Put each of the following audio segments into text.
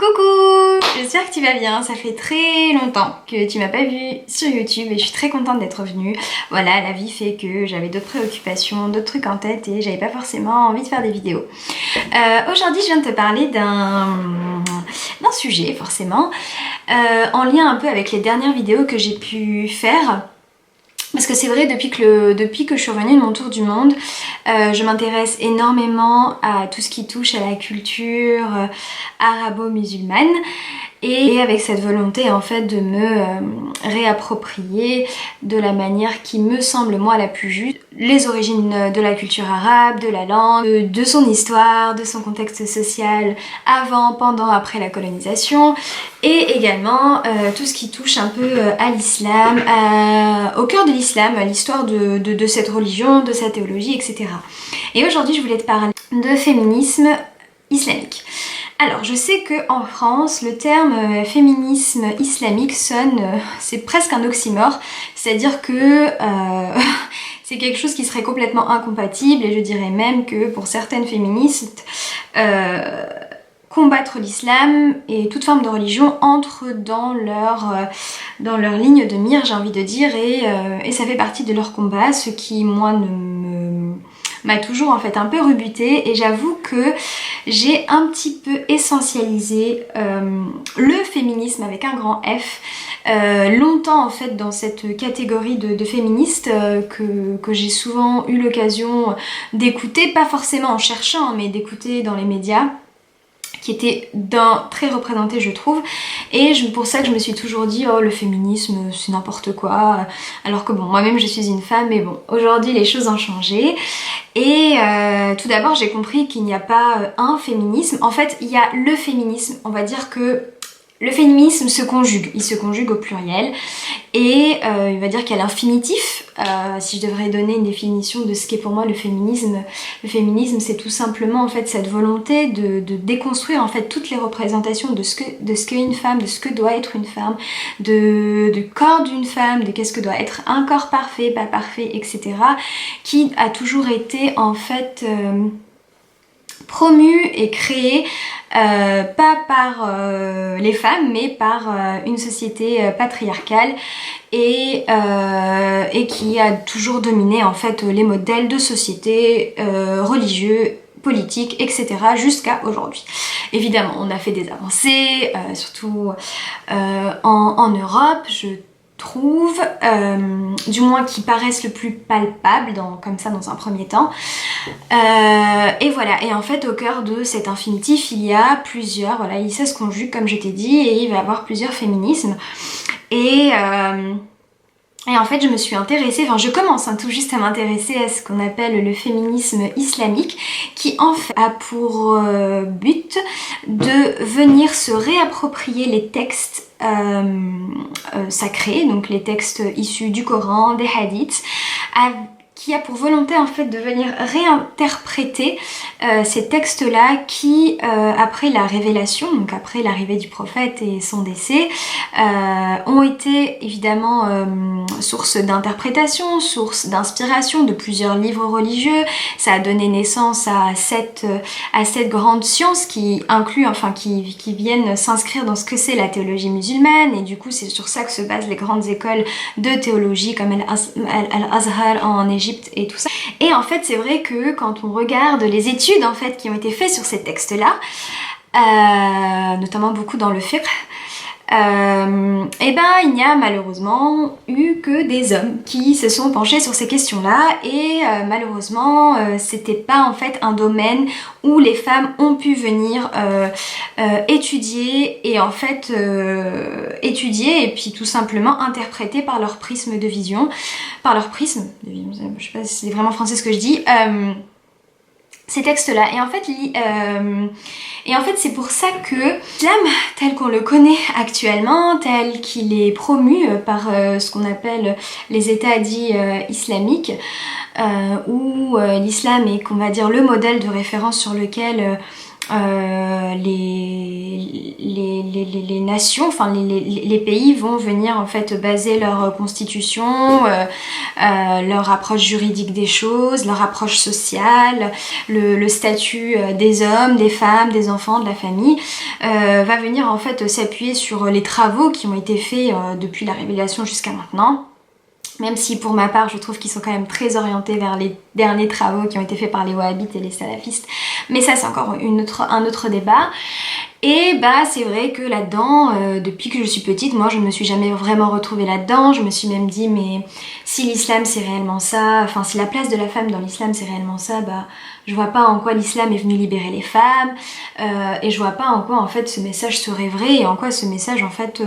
Coucou, j'espère que tu vas bien, ça fait très longtemps que tu m'as pas vue sur YouTube et je suis très contente d'être revenue. Voilà, la vie fait que j'avais d'autres préoccupations, d'autres trucs en tête et j'avais pas forcément envie de faire des vidéos. Aujourd'hui je viens de te parler d'un sujet forcément, en lien un peu avec les dernières vidéos que j'ai pu faire. Parce que c'est vrai, depuis que je suis revenue de mon tour du monde, je m'intéresse énormément à tout ce qui touche à la culture arabo-musulmane et avec cette volonté en fait de me réapproprier de la manière qui me semble moi la plus juste les origines de la culture arabe, de la langue, de son histoire, de son contexte social avant, pendant, après la colonisation et également tout ce qui touche un peu à l'islam, au cœur de l'islam, à l'histoire de cette religion, de sa théologie, etc. Et aujourd'hui je voulais te parler de féminisme islamique. Alors je sais qu'en France le terme féminisme islamique sonne, c'est presque un oxymore, c'est-à-dire que c'est quelque chose qui serait complètement incompatible et je dirais même que pour certaines féministes combattre l'islam et toute forme de religion entre dans leur ligne de mire, j'ai envie de dire, et ça fait partie de leur combat, ce qui moi m'a toujours en fait un peu rebutée et j'avoue que j'ai un petit peu essentialisé le féminisme avec un grand F longtemps en fait dans cette catégorie de féministes que j'ai souvent eu l'occasion d'écouter, pas forcément en cherchant mais d'écouter dans les médias, qui était très représenté je trouve, et pour ça que je me suis toujours dit oh le féminisme c'est n'importe quoi, alors que bon moi-même je suis une femme, mais bon aujourd'hui les choses ont changé et tout d'abord j'ai compris qu'il n'y a pas un féminisme, en fait il y a le féminisme, on va dire que le féminisme se conjugue, il se conjugue au pluriel et il va dire qu'il y a l'infinitif. Si je devrais donner une définition de ce qu'est pour moi le féminisme c'est tout simplement en fait cette volonté de déconstruire en fait toutes les représentations de ce qu'est une femme, de ce que doit être une femme, du corps d'une femme, de qu'est-ce que doit être un corps parfait, pas parfait, etc. qui a toujours été en fait promu et créé pas par les femmes mais par une société patriarcale et qui a toujours dominé en fait les modèles de société religieux, politiques, etc. jusqu'à aujourd'hui. Évidemment on a fait des avancées, surtout en Europe, je trouve, du moins qui paraissent le plus palpables comme ça dans un premier temps. Et voilà, et en fait au cœur de cet infinitif il y a plusieurs, voilà, ça se conjugue comme je t'ai dit et il va y avoir plusieurs féminismes et en fait je me suis intéressée, enfin je commence tout juste à m'intéresser à ce qu'on appelle le féminisme islamique qui en fait a pour but de venir se réapproprier les textes sacrés, donc les textes issus du Coran, des hadiths, qui a pour volonté en fait de venir réinterpréter ces textes-là qui, après la révélation, donc après l'arrivée du prophète et son décès, ont été évidemment source d'interprétation, source d'inspiration de plusieurs livres religieux. Ça a donné naissance à cette grande science qui inclut, enfin qui viennent s'inscrire dans ce que c'est la théologie musulmane, et du coup c'est sur ça que se basent les grandes écoles de théologie comme Al-Azhar en Égypte et tout ça. Et en fait c'est vrai que quand on regarde les études en fait qui ont été faites sur ces textes là, notamment beaucoup dans le fiqh, et ben il n'y a malheureusement eu que des hommes qui se sont penchés sur ces questions là et malheureusement c'était pas en fait un domaine où les femmes ont pu venir étudier et en fait étudier et puis tout simplement interpréter par leur prisme de vision, je sais pas si c'est vraiment français ce que je dis, ces textes-là. Et en fait c'est pour ça que l'islam tel qu'on le connaît actuellement, tel qu'il est promu par ce qu'on appelle les États dits islamiques, où l'islam est, qu'on va dire, le modèle de référence sur lequel les nations, enfin les pays vont venir en fait baser leur constitution, leur approche juridique des choses, leur approche sociale, le statut des hommes, des femmes, des enfants, de la famille, va venir en fait s'appuyer sur les travaux qui ont été faits depuis la révélation jusqu'à maintenant. Même si pour ma part je trouve qu'ils sont quand même très orientés vers les derniers travaux qui ont été faits par les wahhabites et les salafistes, mais ça c'est encore un autre débat. Et bah c'est vrai que là-dedans, depuis que je suis petite, moi je me suis jamais vraiment retrouvée là-dedans. Je me suis même dit mais si l'islam c'est réellement ça, enfin si la place de la femme dans l'islam c'est réellement ça, bah je vois pas en quoi l'islam est venu libérer les femmes, et je vois pas en quoi en fait ce message serait vrai et en quoi ce message en fait...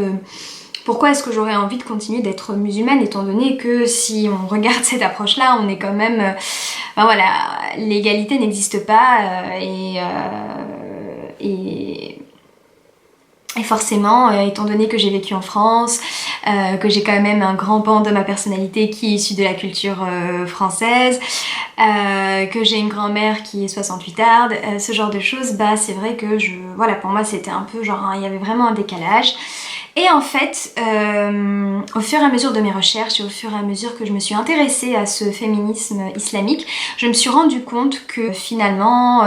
pourquoi est-ce que j'aurais envie de continuer d'être musulmane étant donné que si on regarde cette approche-là, on est quand même... ben voilà, l'égalité n'existe pas et forcément, étant donné que j'ai vécu en France, que j'ai quand même un grand pan de ma personnalité qui est issu de la culture française, que j'ai une grand-mère qui est 68arde, ce genre de choses, bah c'est vrai que voilà, pour moi c'était un peu genre, il y avait vraiment un décalage. Et en fait, au fur et à mesure de mes recherches et au fur et à mesure que je me suis intéressée à ce féminisme islamique, je me suis rendu compte que finalement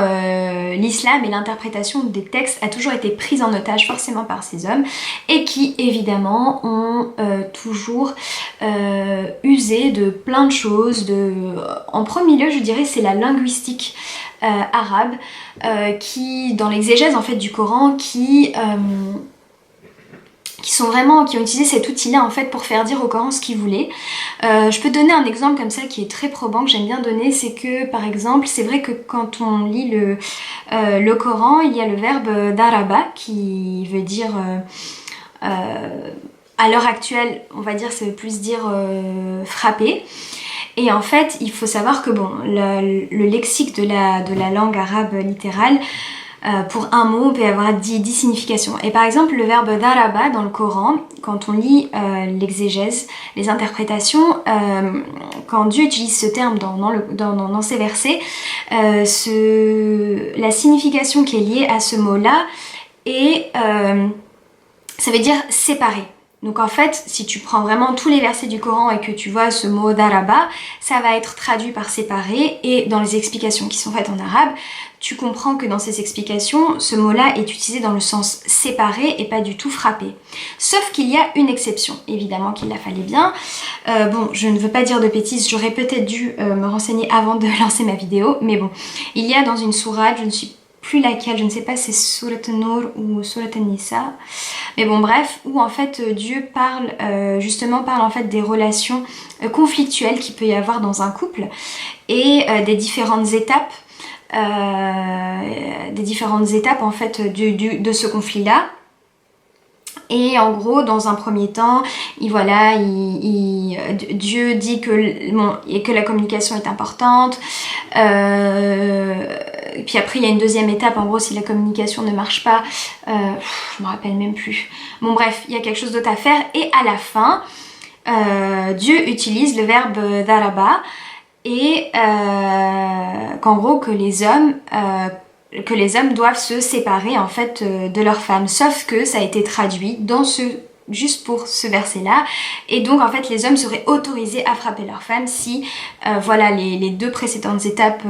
l'islam et l'interprétation des textes a toujours été prise en otage forcément par ces hommes et qui évidemment ont toujours usé de plein de choses. En premier lieu, je dirais, c'est la linguistique arabe qui, dans l'exégèse en fait du Coran, qui ont utilisé cet outil-là en fait pour faire dire au Coran ce qu'ils voulaient. Je peux donner un exemple comme ça qui est très probant, que j'aime bien donner, c'est que par exemple, c'est vrai que quand on lit le Coran, il y a le verbe daraba qui veut dire, à l'heure actuelle, on va dire, ça veut plus dire frapper. Et en fait, il faut savoir que bon, le lexique de la langue arabe littérale, pour un mot, peut avoir 10 significations. Et par exemple, le verbe daraba dans le Coran, quand on lit l'exégèse, les interprétations, quand Dieu utilise ce terme dans ces versets, la signification qui est liée à ce mot-là est, ça veut dire séparer. Donc en fait, si tu prends vraiment tous les versets du Coran et que tu vois ce mot daraba, ça va être traduit par séparer, et dans les explications qui sont faites en arabe, tu comprends que dans ces explications, ce mot-là est utilisé dans le sens séparer et pas du tout frapper. Sauf qu'il y a une exception, évidemment qu'il la fallait bien. Bon, je ne veux pas dire de bêtises, j'aurais peut-être dû me renseigner avant de lancer ma vidéo, mais bon, il y a dans une sourate, je ne suis plus laquelle, je ne sais pas si c'est Surat An-Nur ou Surat An-Nisa, mais bon bref, où en fait Dieu parle en fait des relations conflictuelles qu'il peut y avoir dans un couple et des différentes étapes en fait de ce conflit-là. Et en gros, dans un premier temps, Dieu dit que la communication est importante. Puis après, il y a une deuxième étape. En gros, si la communication ne marche pas, je me rappelle même plus. Bon bref, il y a quelque chose d'autre à faire. Et à la fin, Dieu utilise le verbe daraba et qu'en gros que les hommes doivent se séparer en fait de leurs femmes, sauf que ça a été traduit juste pour ce verset-là, et donc en fait les hommes seraient autorisés à frapper leurs femmes si les deux précédentes étapes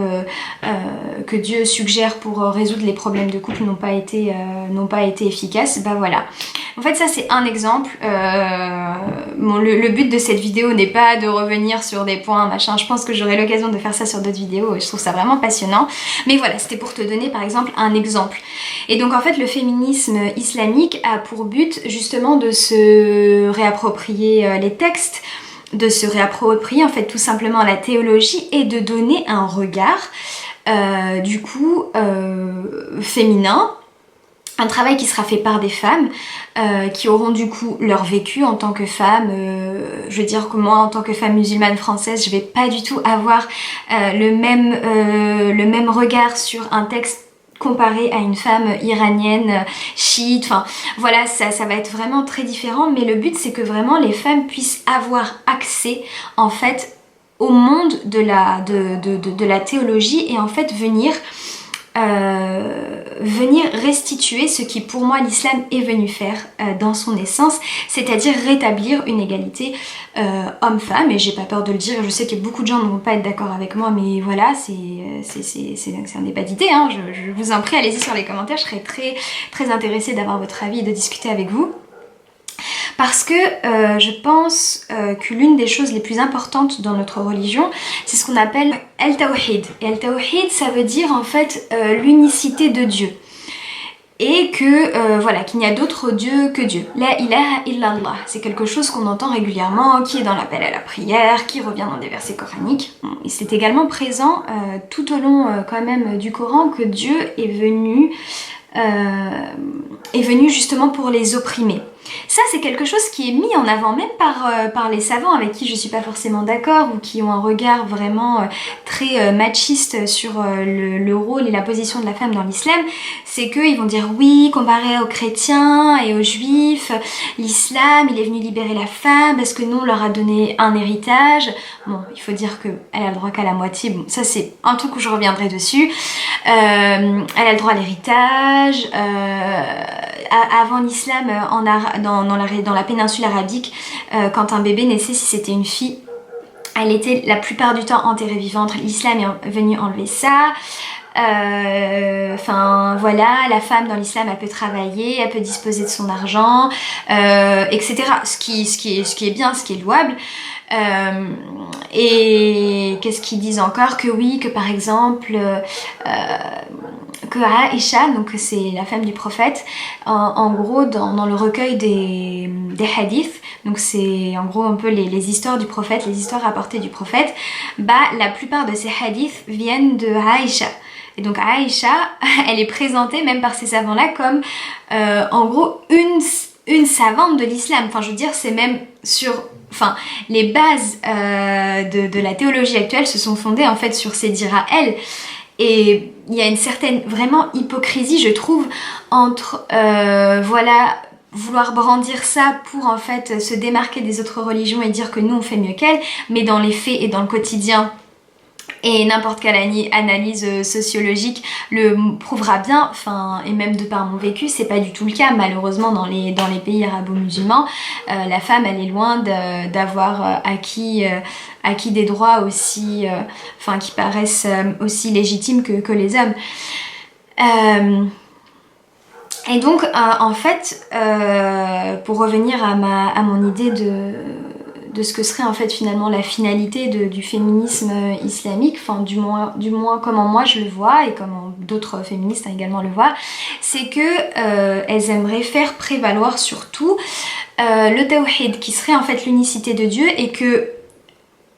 que Dieu suggère pour résoudre les problèmes de couple n'ont pas été efficaces. Bah voilà. En fait ça c'est un exemple. Le but de cette vidéo n'est pas de revenir sur des points machin, je pense que j'aurai l'occasion de faire ça sur d'autres vidéos et je trouve ça vraiment passionnant, mais voilà, c'était pour te donner par exemple un exemple. Et donc en fait le féminisme islamique a pour but justement de se réapproprier les textes, de se réapproprier en fait tout simplement la théologie et de donner un regard féminin, un travail qui sera fait par des femmes qui auront du coup leur vécu en tant que femme. Je veux dire que moi en tant que femme musulmane française, je vais pas du tout avoir le même regard sur un texte comparé à une femme iranienne, chiite, enfin voilà, ça va être vraiment très différent, mais le but c'est que vraiment les femmes puissent avoir accès en fait au monde de la théologie et en fait venir venir restituer ce qui pour moi l'islam est venu faire dans son essence, c'est-à-dire rétablir une égalité homme-femme. Et j'ai pas peur de le dire, je sais que beaucoup de gens ne vont pas être d'accord avec moi, mais voilà, c'est un débat d'idées, hein. Je vous en prie, allez-y sur les commentaires, je serais très intéressée d'avoir votre avis et de discuter avec vous. Parce que je pense que l'une des choses les plus importantes dans notre religion, c'est ce qu'on appelle Al-Tawhid. Et Al-Tawhid, ça veut dire en fait l'unicité de Dieu. Et que, voilà, qu'il n'y a d'autre Dieu que Dieu. La ilaha illallah, c'est quelque chose qu'on entend régulièrement, qui est dans l'appel à la prière, qui revient dans des versets coraniques. Et c'est également présent tout au long quand même du Coran que Dieu est venu justement pour les opprimer. Ça, c'est quelque chose qui est mis en avant même par les savants avec qui je suis pas forcément d'accord ou qui ont un regard vraiment très machiste sur le rôle et la position de la femme dans l'islam. C'est qu'ils vont dire oui, comparé aux chrétiens et aux juifs, l'islam, il est venu libérer la femme parce que nous, on leur a donné un héritage. Bon, il faut dire qu'elle a le droit qu'à la moitié. Bon, ça, c'est un truc où je reviendrai dessus. Elle a le droit à l'héritage. Avant l'islam, dans la péninsule arabique, quand un bébé naissait, si c'était une fille, elle était la plupart du temps enterrée vivante. L'islam est venu enlever ça. Enfin voilà, la femme dans l'islam, elle peut travailler, elle peut disposer de son argent, etc. Ce qui est bien, ce qui est louable. Et qu'est-ce qu'ils disent encore? Que oui, que par exemple que Aïcha, donc c'est la femme du prophète, en gros dans le recueil des hadiths, donc c'est en gros un peu les histoires du prophète, les histoires rapportées du prophète, bah la plupart de ces hadiths viennent de Aïcha. Et donc Aïcha, elle est présentée même par ces savants-là comme en gros une savante de l'islam. Enfin je veux dire, c'est même sur... Enfin, les bases de la théologie actuelle se sont fondées en fait sur ces dires à elle. Et il y a une certaine vraiment hypocrisie, je trouve, entre voilà, vouloir brandir ça pour en fait se démarquer des autres religions et dire que nous on fait mieux qu'elles, mais dans les faits et dans le quotidien, et n'importe quelle analyse sociologique le prouvera bien, enfin, et même de par mon vécu, c'est pas du tout le cas. Malheureusement, dans les pays arabo-musulmans, la femme, elle est loin d'avoir acquis des droits aussi, enfin, qui paraissent aussi légitimes que les hommes. Et donc, en fait, pour revenir à mon idée de ce que serait en fait finalement la finalité du féminisme islamique, enfin du moins comment moi je le vois et comment d'autres féministes également le voient, c'est que elles aimeraient faire prévaloir surtout le tawhid qui serait en fait l'unicité de Dieu, et que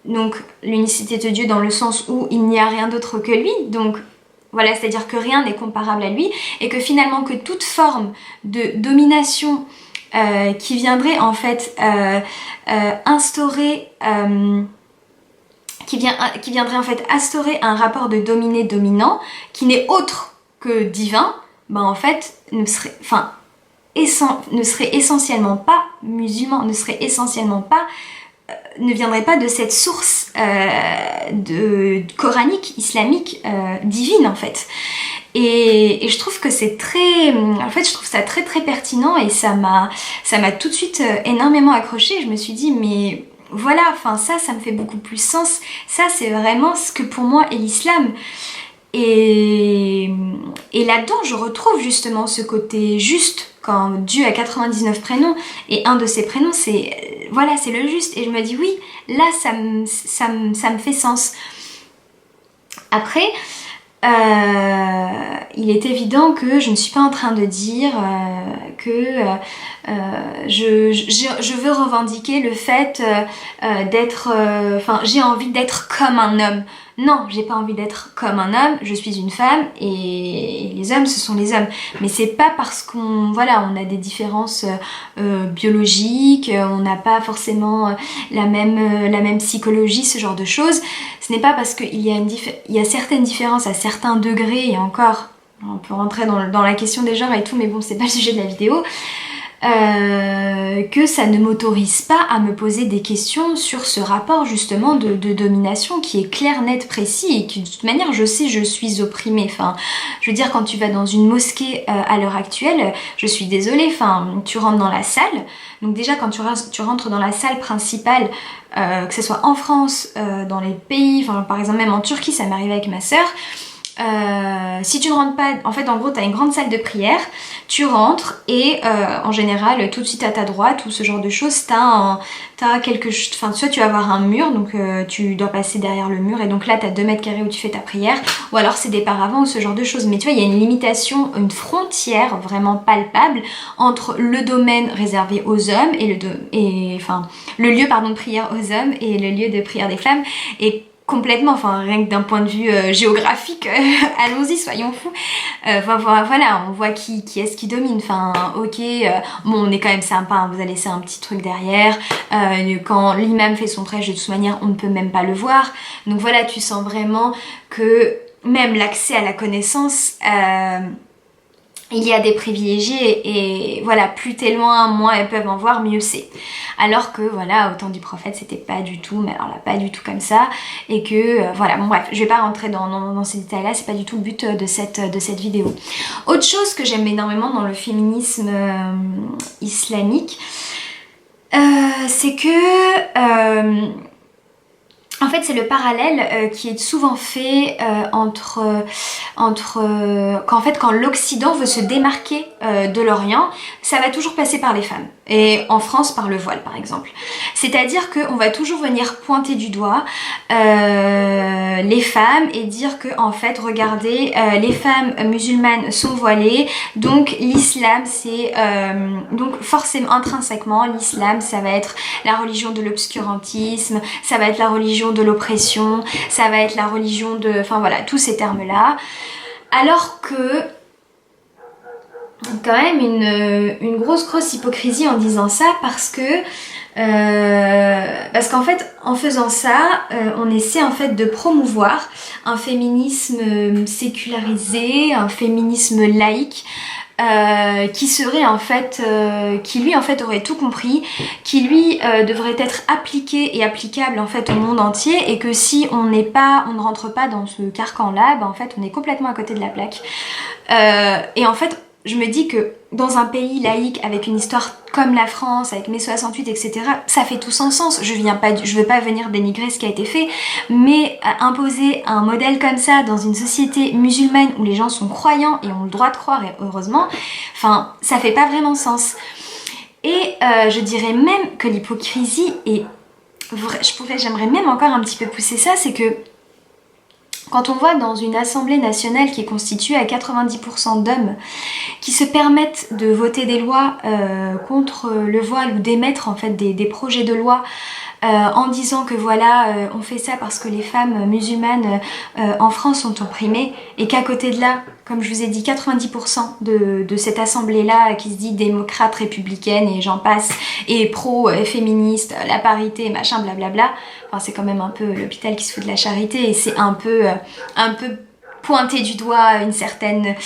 donc l'unicité de Dieu dans le sens où il n'y a rien d'autre que lui, donc voilà, c'est-à-dire que rien n'est comparable à lui, et que finalement que toute forme de domination qui viendrait en fait instaurer qui viendrait en fait instaurer un rapport de dominé-dominant qui n'est autre que divin, ben en fait ne serait essentiellement pas musulman, ne viendrait pas de cette source coranique, islamique, divine en fait. Et je trouve que c'est très... En fait, je trouve ça très pertinent, et ça m'a tout de suite énormément accroché. Je me suis dit, mais voilà, enfin ça me fait beaucoup plus sens. Ça, c'est vraiment ce que pour moi est l'islam. Et là-dedans, je retrouve justement ce côté juste, quand Dieu a 99 prénoms, et un de ses prénoms, c'est... Voilà, c'est le juste. Et je me dis, oui, là, ça me fait sens. Après... il est évident que je ne suis pas en train de dire que je veux revendiquer le fait d'être... Enfin, j'ai envie d'être comme un homme. Non, j'ai pas envie d'être comme un homme, je suis une femme, et les hommes, ce sont les hommes. Mais c'est pas parce qu'on on a des différences biologiques, on n'a pas forcément la même psychologie, ce genre de choses. Ce n'est pas parce qu'il y a certaines différences à certains degrés, et encore, on peut rentrer dans la question des genres et tout, mais bon, c'est pas le sujet de la vidéo. que ça ne m'autorise pas à me poser des questions sur ce rapport justement de domination qui est clair, net, précis et qui de toute manière je sais je suis opprimée. Enfin, je veux dire, quand tu vas dans une mosquée à l'heure actuelle, je suis désolée, enfin, tu rentres dans la salle, donc déjà quand tu rentres dans la salle principale, que ce soit en France, dans les pays, enfin par exemple même en Turquie, ça m'est arrivé avec ma sœur. Si tu ne rentres pas, en fait en gros tu as une grande salle de prière, tu rentres et en général tout de suite à ta droite ou ce genre de choses t'as quelque chose, enfin soit tu vas avoir un mur, donc tu dois passer derrière le mur et donc là t'as 2 mètres carrés où tu fais ta prière, ou alors c'est des paravents ou ce genre de choses, mais tu vois il y a une limitation, une frontière vraiment palpable entre le domaine réservé aux hommes et le lieu pardon de prière aux hommes et le lieu de prière des femmes, et complètement, enfin rien que d'un point de vue géographique, allons-y, soyons fous. Voilà, on voit qui est-ce qui domine. Enfin, ok, bon, on est quand même sympa, hein, vous allez laisser un petit truc derrière. Quand l'imam fait son prêche, de toute manière, on ne peut même pas le voir. Donc voilà, tu sens vraiment que même l'accès à la connaissance, il y a des privilégiés et voilà, plus t'es loin, moins elles peuvent en voir, mieux c'est. Alors que voilà, au temps du prophète, c'était pas du tout, mais alors là, pas du tout comme ça. Et que voilà, bon bref, je vais pas rentrer dans ces détails-là, c'est pas du tout le but de cette vidéo. Autre chose que j'aime énormément dans le féminisme islamique, c'est que en fait, c'est le parallèle qui est souvent fait quand l'Occident veut se démarquer de l'Orient, ça va toujours passer par les femmes. Et en France, par le voile, par exemple. C'est-à-dire qu'on va toujours venir pointer du doigt les femmes et dire que, en fait, regardez, les femmes musulmanes sont voilées, donc l'islam, c'est... donc forcément, intrinsèquement, l'islam, ça va être la religion de l'obscurantisme, ça va être la religion de l'oppression, ça va être la religion de... Enfin voilà, tous ces termes-là. Alors que... quand même une grosse hypocrisie en disant ça parce qu'en fait en faisant ça on essaie en fait de promouvoir un féminisme sécularisé, un féminisme laïque qui serait en fait qui lui en fait aurait tout compris, qui lui devrait être appliqué et applicable en fait au monde entier, et que si on ne rentre pas dans ce carcan là, en fait on est complètement à côté de la plaque. Et en fait je me dis que dans un pays laïque avec une histoire comme la France, avec mai 68, etc., ça fait tout son sens. Je veux pas venir dénigrer ce qui a été fait, mais imposer un modèle comme ça dans une société musulmane où les gens sont croyants et ont le droit de croire, et heureusement, enfin, ça fait pas vraiment sens. Et je dirais même que l'hypocrisie est... J'aimerais même encore un petit peu pousser ça, c'est que quand on voit dans une assemblée nationale qui est constituée à 90% d'hommes qui se permettent de voter des lois contre le voile, ou d'émettre en fait des projets de loi en disant que voilà, on fait ça parce que les femmes musulmanes en France sont opprimées, et qu'à côté de là, comme je vous ai dit, 90% de cette assemblée-là qui se dit démocrate, républicaine et j'en passe, et pro-féministe, la parité, machin, blablabla, enfin c'est quand même un peu l'hôpital qui se fout de la charité, et c'est un peu pointer du doigt une certaine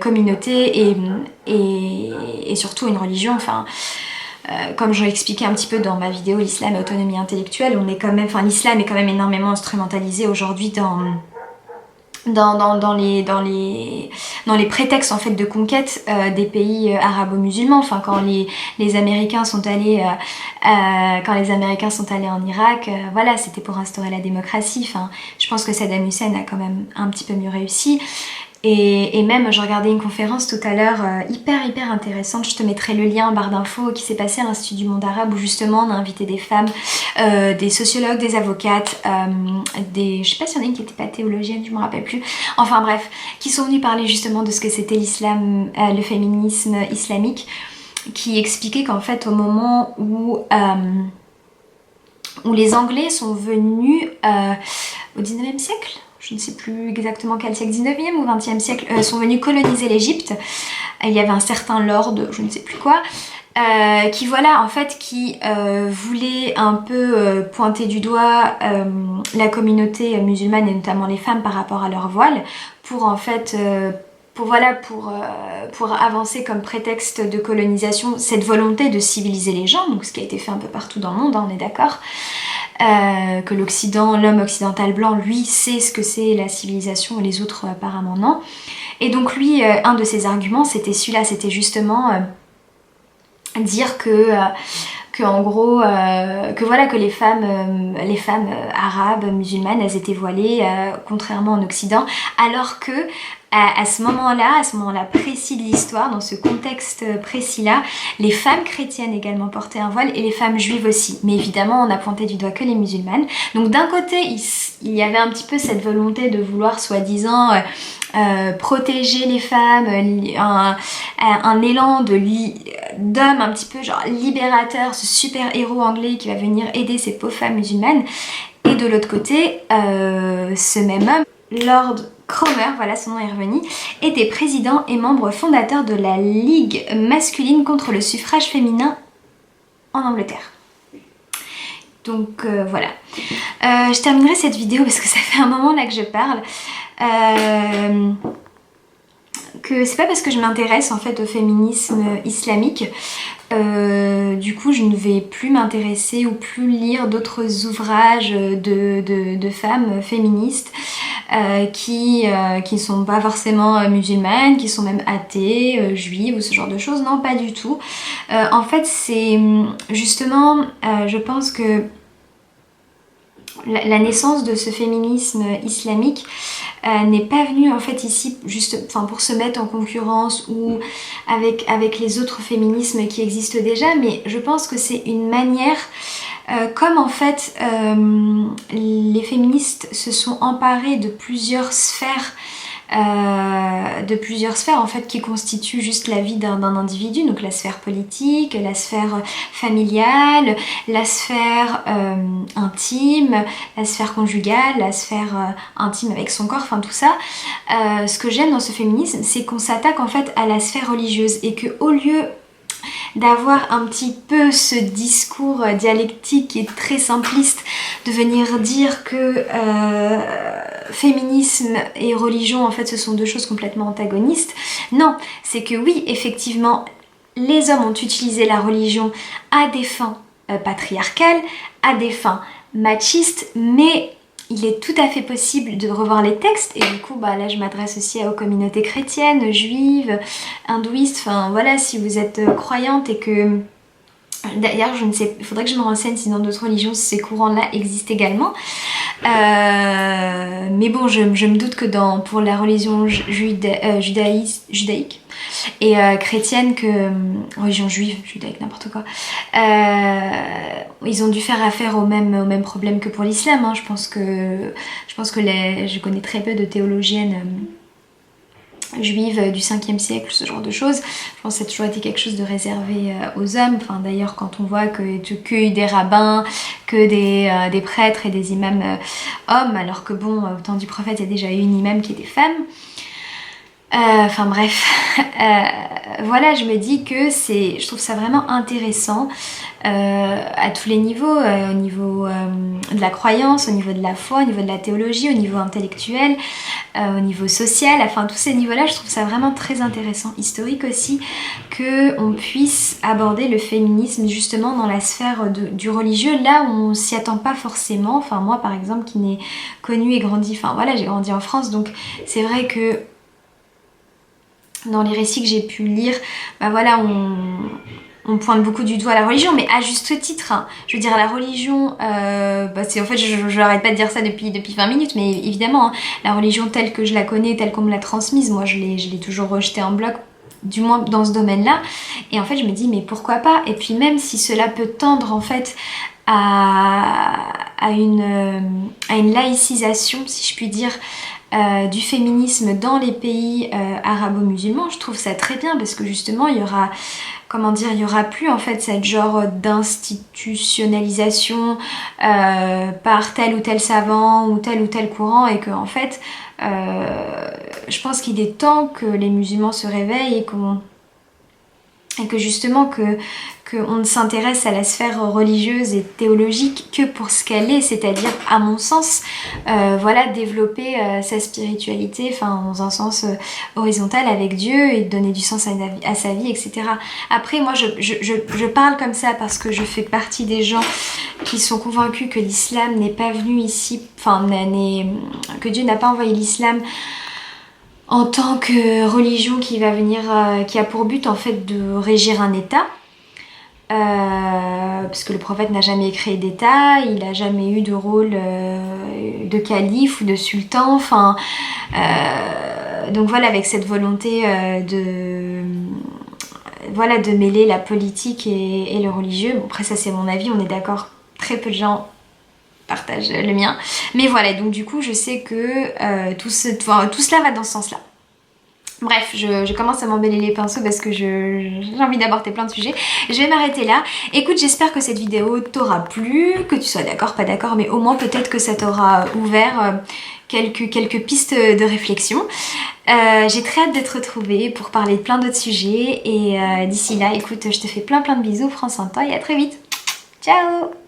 communauté et surtout une religion, enfin... comme je l'ai expliqué un petit peu dans ma vidéo l'islam et autonomie intellectuelle, l'islam est quand même énormément instrumentalisé aujourd'hui dans les prétextes en fait de conquête des pays arabo-musulmans. Enfin, quand les Américains sont allés en Irak, voilà, c'était pour instaurer la démocratie. Enfin, je pense que Saddam Hussein a quand même un petit peu mieux réussi. Et même, je regardais une conférence tout à l'heure hyper intéressante, je te mettrai le lien en barre d'infos, qui s'est passé à l'Institut du Monde Arabe, où justement on a invité des femmes, des sociologues, des avocates, je sais pas s'il y en a une qui n'était pas théologienne, je me rappelle plus, enfin bref, qui sont venues parler justement de ce que c'était l'islam, le féminisme islamique, qui expliquait qu'en fait au moment où les Anglais sont venus au 19e siècle, je ne sais plus exactement quel siècle, 19e ou 20e siècle, sont venus coloniser l'Égypte. Il y avait un certain lord, je ne sais plus quoi, qui voulait un peu pointer du doigt la communauté musulmane et notamment les femmes par rapport à leur voile, pour en fait voilà, pour avancer comme prétexte de colonisation cette volonté de civiliser les gens, donc ce qui a été fait un peu partout dans le monde, hein, on est d'accord, que l'Occident, l'homme occidental blanc, lui, sait ce que c'est la civilisation et les autres apparemment non. Et donc lui, un de ses arguments, c'était celui-là, c'était justement dire que en gros, que voilà, que les femmes arabes, musulmanes, elles étaient voilées, contrairement en Occident, alors que à ce moment-là précis de l'histoire, dans ce contexte précis-là, les femmes chrétiennes également portaient un voile et les femmes juives aussi. Mais évidemment, on a pointé du doigt que les musulmanes. Donc d'un côté, il y avait un petit peu cette volonté de vouloir, soi-disant, protéger les femmes, un élan d'homme un petit peu genre libérateur, ce super héros anglais qui va venir aider ces pauvres femmes musulmanes. Et de l'autre côté, ce même homme, Lord Cromer, voilà son nom est revenu, était président et membre fondateur de la Ligue masculine contre le suffrage féminin en Angleterre. Donc voilà. Je terminerai cette vidéo parce que ça fait un moment là que je parle. Que c'est pas parce que je m'intéresse en fait au féminisme islamique, du coup je ne vais plus m'intéresser ou plus lire d'autres ouvrages de femmes féministes qui ne sont pas forcément musulmanes, qui sont même athées, juives ou ce genre de choses. Non, pas du tout. En fait c'est justement, je pense que la naissance de ce féminisme islamique n'est pas venue en fait ici juste pour se mettre en concurrence ou avec les autres féminismes qui existent déjà, mais je pense que c'est une manière, comme en fait les féministes se sont emparés de plusieurs sphères en fait qui constituent juste la vie d'un individu, donc la sphère politique, la sphère familiale, la sphère intime, la sphère conjugale, la sphère intime avec son corps, enfin tout ça. Ce que j'aime dans ce féminisme, c'est qu'on s'attaque en fait à la sphère religieuse et que au lieu d'avoir un petit peu ce discours dialectique et très simpliste de venir dire que féminisme et religion en fait ce sont deux choses complètement antagonistes. Non, c'est que oui, effectivement, les hommes ont utilisé la religion à des fins patriarcales, à des fins machistes, mais il est tout à fait possible de revoir les textes et du coup là je m'adresse aussi aux communautés chrétiennes, juives, hindouistes, enfin voilà, si vous êtes croyante et que d'ailleurs je ne sais, il faudrait que je me renseigne si dans d'autres religions ces courants-là existent également, mais bon je me doute que pour la religion judaïque et chrétienne, que religion juive, judaïque, n'importe quoi, ils ont dû faire affaire au même problème que pour l'islam, hein. Je pense que je connais très peu de théologiennes juives du 5e siècle, ce genre de choses. Je pense que ça a toujours été quelque chose de réservé aux hommes. Enfin, d'ailleurs, quand on voit que des rabbins, que des prêtres et des imams hommes, alors que bon, au temps du prophète, il y a déjà eu une imam qui était femme. Enfin bref, voilà, je me dis que je trouve ça vraiment intéressant à tous les niveaux, au niveau de la croyance, au niveau de la foi, au niveau de la théologie, au niveau intellectuel, au niveau social, enfin tous ces niveaux-là, je trouve ça vraiment très intéressant, historique aussi, qu'on puisse aborder le féminisme justement dans la sphère du religieux, là où on s'y attend pas forcément. Enfin moi par exemple qui n'ai connu et grandi, enfin voilà, j'ai grandi en France, donc c'est vrai que dans les récits que j'ai pu lire, voilà, on pointe beaucoup du doigt la religion, mais à juste titre, hein. Je veux dire, la religion, c'est en fait, je n'arrête pas de dire ça depuis 20 minutes, mais évidemment, hein, la religion telle que je la connais, telle qu'on me l'a transmise, moi je l'ai toujours rejetée en bloc, du moins dans ce domaine-là, et en fait je me dis, mais pourquoi pas? Et puis même si cela peut tendre en fait à une laïcisation, si je puis dire, du féminisme dans les pays arabo-musulmans, je trouve ça très bien parce que justement il y aura, comment dire, il y aura plus en fait cette genre d'institutionnalisation par tel ou tel savant ou tel courant, et que en fait je pense qu'il est temps que les musulmans se réveillent et et que justement qu'on ne s'intéresse à la sphère religieuse et théologique que pour ce qu'elle est, c'est-à-dire à mon sens voilà, développer sa spiritualité, enfin dans un sens horizontal avec Dieu et donner du sens à sa vie, etc. Après moi je parle comme ça parce que je fais partie des gens qui sont convaincus que l'islam n'est pas venu ici, enfin que Dieu n'a pas envoyé l'islam en tant que religion qui va venir, qui a pour but en fait de régir un État. Parce que le prophète n'a jamais créé d'État, il n'a jamais eu de rôle de calife ou de sultan, enfin donc voilà, avec cette volonté voilà, de mêler la politique et le religieux. Bon, après ça c'est mon avis, on est d'accord, très peu de gens partagent le mien, mais voilà, donc du coup je sais que tout cela va dans ce sens là. Bref, je commence à m'embêler les pinceaux parce que j'ai envie d'aborder plein de sujets. Je vais m'arrêter là. Écoute, j'espère que cette vidéo t'aura plu, que tu sois d'accord, pas d'accord, mais au moins peut-être que ça t'aura ouvert quelques pistes de réflexion. J'ai très hâte de te retrouver pour parler de plein d'autres sujets et d'ici là, écoute, je te fais plein de bisous, prends soin de toi et à très vite. Ciao!